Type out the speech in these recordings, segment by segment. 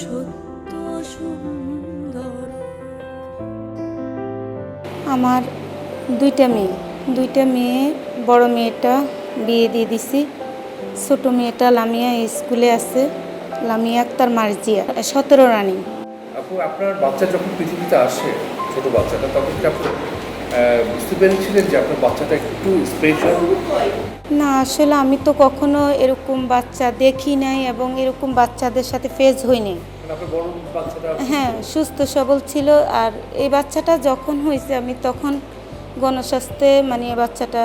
সত্য সুন্দর। আমার দুইটা মেয়ে বড় মেয়েটা বিয়ে দিয়ে দিছি, ছোট মেয়েটা লামিয়া স্কুলে আছে, লামিয়া আক্তার মার্জিয়া 17 রানিং। আপু, আপনার বাচ্চা যখন পৃথিবীতে আসে, ছোট বাচ্চাটা, তখন কি আপনি বুঝতে পেরেছিলেন যে আপনার বাচ্চাটা একটু স্পেশাল? না, আসলে আমি তো কখনো এরকম বাচ্চা দেখি নাই এবং এরকম বাচ্চাদের সাথে ফেস হইনি। আপনার বড় বাচ্চাটা? হ্যাঁ, সুস্থ সবল ছিল। আর এই বাচ্চাটা যখন হয়েছে আমি তখন গণস্বাস্থ্যে মানে বাচ্চাটা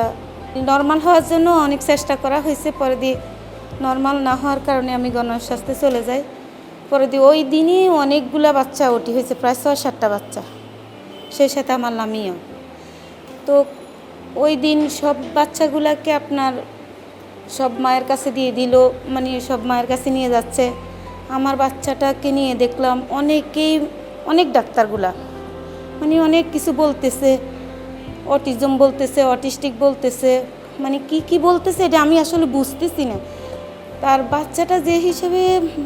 নর্মাল হওয়ার জন্য অনেক চেষ্টা করা হয়েছে, পরে দিয়ে নর্মাল না হওয়ার কারণে আমি গণস্বাস্থ্যে চলে যাই। পরে দিয়ে ওই দিনই অনেকগুলা বাচ্চা ওটি হয়েছে, প্রায় 6-7টা বাচ্চা, সেই সাথে আমার লামিয়া। তো ওই দিন সব বাচ্চাগুলাকে আপনার সব মায়ের কাছে দিয়ে দিল, মানে সব মায়ের কাছে নিয়ে যাচ্ছে। আমার বাচ্চাটাকে নিয়ে দেখলাম অনেক ডাক্তারগুলা মানে অনেক কিছু বলতেছে, অটিজম বলতেছে, অটিস্টিক বলতেছে, মানে কি বলতেছে এটা আমি আসলে বুঝতেছি না। তার বাচ্চাটা যে হিসেবে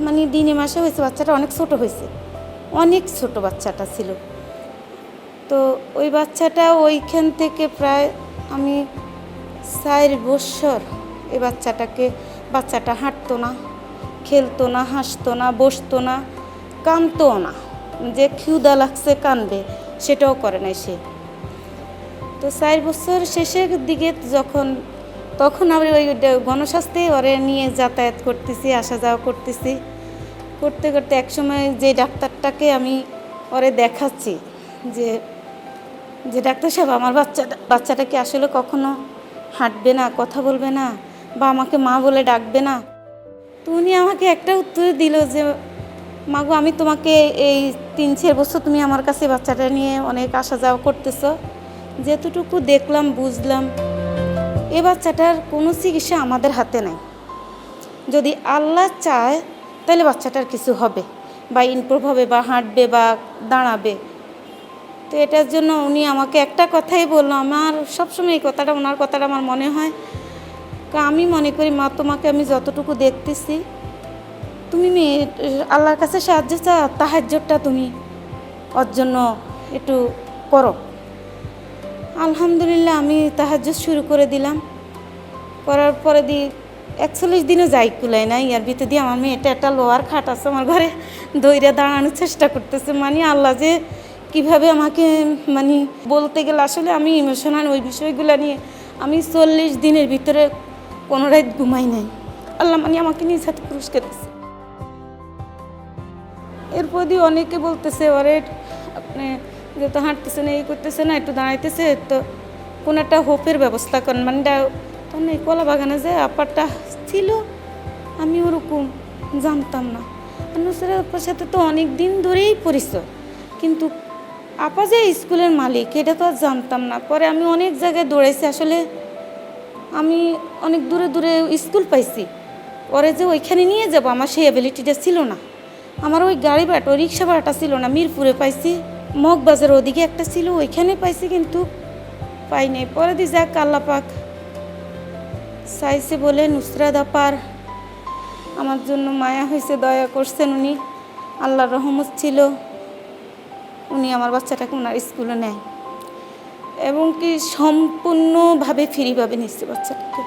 মানে দিনে মাসে হয়েছে, বাচ্চাটা অনেক ছোট হয়েছে, অনেক ছোট বাচ্চাটা ছিল। তো ওই বাচ্চাটা ওইখান থেকে প্রায় আমি 4 বছর এই বাচ্চাটা হাঁটতো না, খেলতো না, হাসতো না, বসতো না, কাঁদতো না, যে ক্ষুধা লাগছে কাঁদবে সেটাও করে নাই সে। তো 4 বছর শেষের দিকে তখন আমি ওই গণস্বাস্থ্যে ওরে নিয়ে যাতায়াত করতেছি, আসা যাওয়া করতেছি, করতে করতে একসময় যে ডাক্তারটাকে আমি ওরে দেখাচ্ছি যে ডাক্তার সাহেব, আমার বাচ্চাটা কি আসলে কখনো হাঁটবে না, কথা বলবে না, বা আমাকে মা বলে ডাকবে না? তো উনি আমাকে একটা উত্তর দিল যে মাগো, আমি তোমাকে এই 3-4 বছর তুমি আমার কাছে বাচ্চাটা নিয়ে অনেক আসা যাওয়া করতেছ, যেতটুকু দেখলাম বুঝলাম এ বাচ্চাটার কোনো চিকিৎসা আমাদের হাতে নাই। যদি আল্লাহ চায় তাহলে বাচ্চাটার কিছু হবে, বা ইমপ্রুভ হবে, বা হাঁটবে, বা দাঁড়াবে। তো এটার জন্য উনি আমাকে একটা কথাই বললো, আমার সবসময় এই কথাটা, ওনার কথাটা আমার মনে হয়। আমি মনে করি মা, তোমাকে আমি যতটুকু দেখতেছি, তুমি আল্লাহর কাছে সাহায্য চাও, তাহাজ্জুদটা তুমি ওর জন্য একটু করো। আলহামদুলিল্লাহ, আমি তাহাজ্জুদ শুরু করে দিলাম। করার পরে 41 দিনও যাই কুলাই নাই, এর ভিতর দিয়ে আমার মেয়েটা একটা লোয়ার খাট আছে আমার ঘরে, দইরা দাঁড়ানোর চেষ্টা করতেছে। মানে আল্লাহ যে কীভাবে আমাকে, মানে বলতে গেলে আসলে আমি ইমোশনাল ওই বিষয়গুলো নিয়ে। আমি 40 দিনের ভিতরে কোনো রাত ঘুমাই নাই। আল্লাহ মানে আমাকে নিজ হাতে পুরস্কার দিচ্ছে। এরপর দিয়ে অনেকে বলতেছে, ওরে আপনি যেহেতু হাঁটতেছে না, এই করতেছে না, একটু দাঁড়াইতেছে, তো কোনো একটা হোপের ব্যবস্থা করেন। মানে তখন এই কলা বাগানে যে আপারটা ছিল, আমি ওরকম জানতাম না। নুসরাত আপার সাথে তো অনেক দিন ধরেই পরিচয়, কিন্তু আপা যে স্কুলের মালিক এটা তো আর জানতাম না। পরে আমি অনেক জায়গায় দৌড়াইছি, আসলে আমি অনেক দূরে দূরে স্কুল পাইছি। পরে যে ওইখানে নিয়ে যাব আমার সেই অ্যাবিলিটিটা ছিল না। আমার ওই গাড়ি ভাড়া, ওই রিক্সা ভাড়াটা ছিল না। মিরপুরে পাইছি, মগবাজার ওদিকে একটা ছিল, ওইখানে পাইছি, কিন্তু পাই নাই। পরে দিয়ে যাক আল্লাহ পাক চাইছে বলে নুসরাত আপার আমার জন্য মায়া হয়েছে, দয়া করছেন উনি, আল্লাহর রহমত ছিল। উনি আমার বাচ্চাটাকে ওনার স্কুলে নেয় এবং কি সম্পূর্ণভাবে ফ্রিভাবে নিচ্ছে বাচ্চাটাকে।